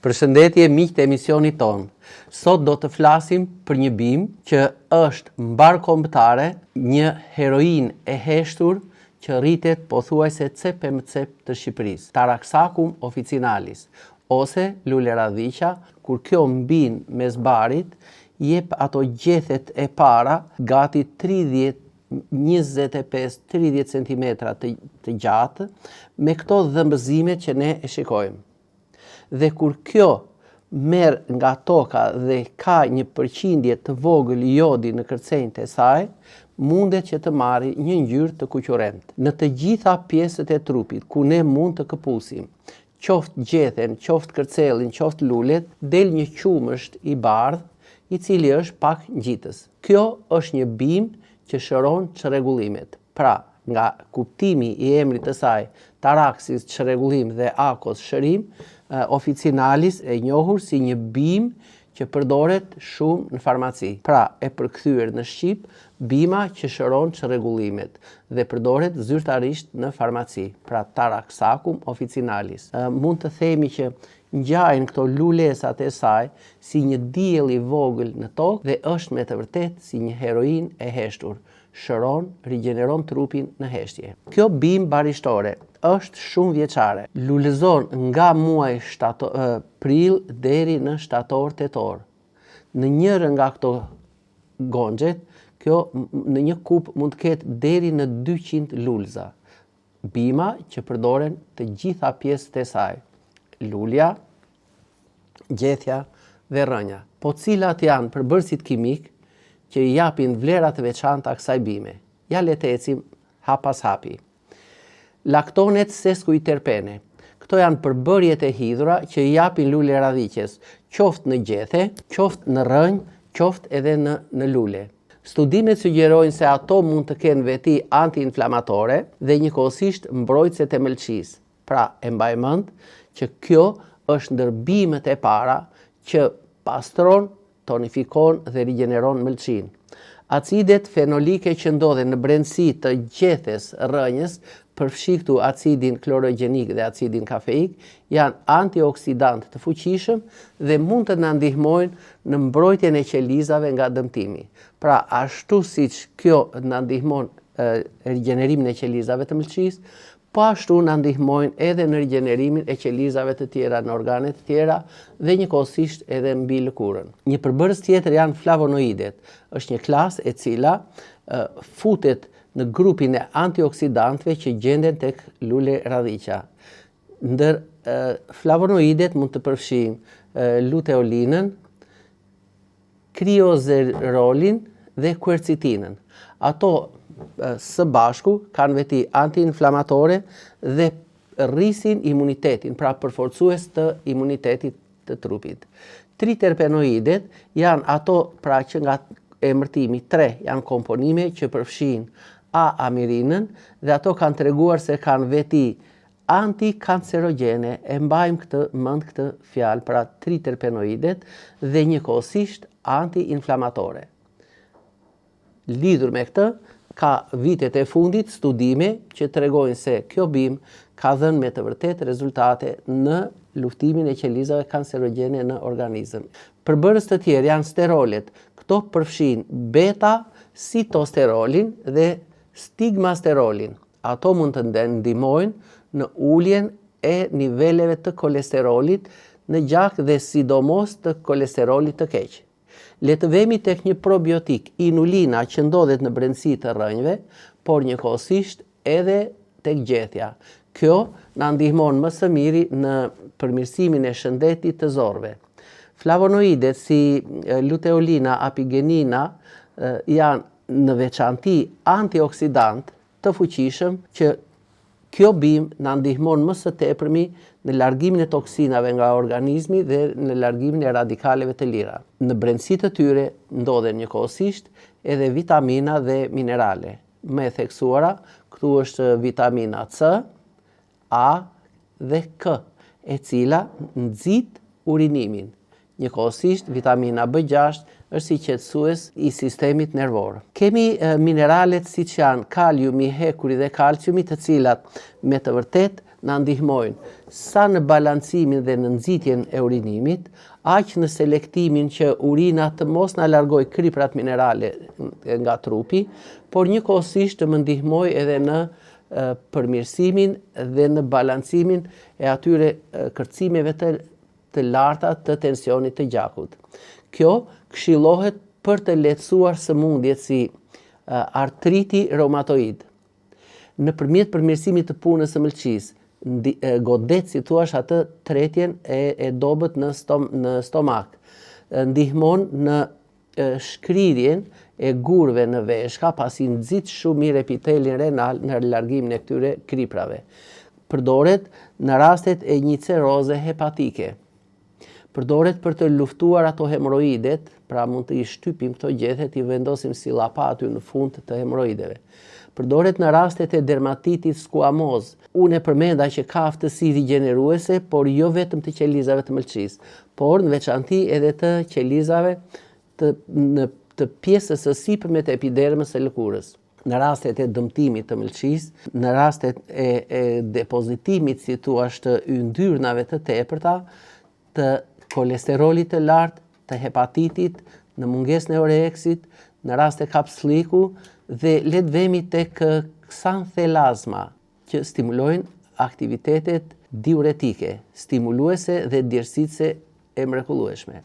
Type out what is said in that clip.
Përshëndetje miq të emisionit ton. Sot do të flasim për një bimë që është mbarkombëtare, një heroin e heshtur që rritet pothuajse cep e cep të Shqipërisë, Taraxacum officinalis, ose lule radhiqa, kur kjo mbin mes barit, jep ato gjethet e para gati 25-30 cm të gjatë, me këto dhëmbëzime që ne e shikojmë. Dhe kur kjo merr nga toka dhe ka një përqindje të vogël jodi në kërcenjtë e saj, mundet që të marrë një ngjyrë të kuqurent. Në të gjitha pjesët e trupit ku ne mund të këpusim, qoftë gjethen, qoftë kërcellin, qoftë lulet, del një qumësht i bardh, i cili është pak ngjitës. Kjo është një bimë që shëron çrregullimet. Pra, nga kuptimi i emrit të saj, Taraxis çrregullim dhe Akos shërim, officinalis e njohur si një bimë që përdoret shumë në farmaci. Pra, e përkthyer në shqip, bima që shëron çrregullimet dhe përdoret zyrtarisht në farmaci. Pra, Taraxacum officinalis. Mund të themi që ngjajnë këto lulesat e saj si një diell i vogël në tokë dhe është me të vërtetë si një heroin e heshtur. Shëron, rigjeneron trupin në heshtje. Kjo bimë barishtore është shumë vjeçare. Lulezon nga muaj prill deri në shtator-tetor. Në njërën nga këto gongjet, kjo në një kup mund të ketë deri në 200 lulza. Bima që përdoren të gjitha pjesët e saj. Lulja, gjethja dhe rënja. Po cilat janë përbërësit kimik që i japin vlerat të veçanta kësaj bime? Ja le të ecim hap pas hapi. Laktonet seskuiterpene. Këto janë përbërjet e hidhura që i japin lule radhiqes, qoftë në gjethe, qoftë në rënjë, qoftë edhe në lule. Studimet sugjerojnë se ato mund të kenë veti anti-inflamatore dhe njëkohësisht mbrojtëse të mëlçisë. Pra, e mbaj mend që kjo është ndër bimët e para që pastron, tonifikon dhe rigjeneron mëlçinë. Acidet fenolike që ndodhen në brendësi të gjethes rënjës, përfshi këtu acidin klorogjenik dhe acidin kafeik, janë antioksidant të fuqishëm dhe mund të na ndihmojnë në mbrojtjen e qelizave nga dëmtimi. Pra, ashtu siç kjo na ndihmon rigjenerimin e qelizave të mëlçisë, po ashtu na ndihmojnë edhe në rigjenerimin e qelizave të tjera në organe të tjera dhe njëkohësisht edhe mbi lëkurën. Një përbërës tjetër janë flavonoidet. Është një klasë e cila futet në grupin e antioksidantëve që gjenden tek lule radhiqa. Ndër flavonoidet mund të përfshijnë luteolinën, kriozerolin dhe quercitinën. Ato së bashku kanë veti anti-inflamatore dhe rrisin imunitetin, pra përforcues të imunitetit të trupit. Triterpenoidet janë ato pra që nga emërtimi 3 janë komponime që përfshijnë A-amirinën dhe ato kanë treguar se kanë veti antikancerogene. E mbajmë mend këtë fjalë, pra triterpenoidet dhe njëkohësisht anti-inflamatore. Lidhur me këtë, ka vitet e fundit studime që tregojnë se kjo bimë ka dhënë me të vërtetë rezultate në luftimin e qelizave kancerogjene në organizëm. Përbërës të tjerë janë sterolet. Këto përfshin beta-sitosterolin dhe stigmasterolin. Ato mund të ndihmojnë në uljen e niveleve të kolesterolit në gjak dhe sidomos të kolesterolit të keq. Le të vemi tek një probiotik, inulina, që ndodhet në brendësi të rënjve, por njëkohësisht edhe tek gjethja. Kjo na ndihmon më së miri në përmirësimin e shëndetit të zorëve. Flavonoidet si luteolina, apigenina janë në veçanti antioksidant të fuqishëm që kjo bimë na ndihmon më së tepërmi në largimin e toksinave nga organizmi dhe në largimin e radikaleve të lira. Në brendësi të tyre ndodhen njëkohësisht edhe vitamina dhe minerale. Më e theksuara, këtu është vitamina C, A dhe K, e cila nxit urinimin. Njëkohësisht, vitamina B6 është si qetësues i sistemit nervor. Kemi mineralet siç janë kaliumi, hekuri dhe kalciumi, të cilat me të vërtet na ndihmojnë sa në balancimin dhe në nxitjen e urinimit, aq në selektimin që urina të mos na largoj kriprat minerale nga trupi, por njëkohësisht të më ndihmoj edhe në përmirësimin dhe në balancimin e atyre kërcimeve të larta të tensionit të gjakut. Kjo këshillohet për të lehtësuar sëmundjet si artriti reumatoid. Nëpërmjet përmirësimit të punës së mëlçisë, godet si thua atë tretjen e dobët në stomak. Ndihmon në shkrirjen e gurëve në veshka, pasi nxit shumë mirë epitelin renal në largimin e këtyre kriprave. Përdoret në rastet e një ceroze hepatike. Përdoret për të luftuar ato hemoroidet, pra mund të i shtypim këto gjethet, i vendosim si llapa aty në fund të hemoroideve. Përdoret në rastet e dermatitit skuamoz. Unë e përmenda që ka aftësi rigjeneruese, por jo vetëm të qelizave të mëlçisë, por në veçanti edhe të qelizave të pjesës së sipërme të epidermës së lëkurës. Në rastet e dëmtimit të mëlçisë, në rastet e depozitimit, si thua, të yndyrnave të tepërta, të kolesterolit të lartë, të hepatitit, në mungesën e oreksit, në rast e kapsliku dhe le të vemi tek ksanthelazma, që stimulojnë aktivitetet diuretike, stimuluese dhe djersitëse e mrekullueshme.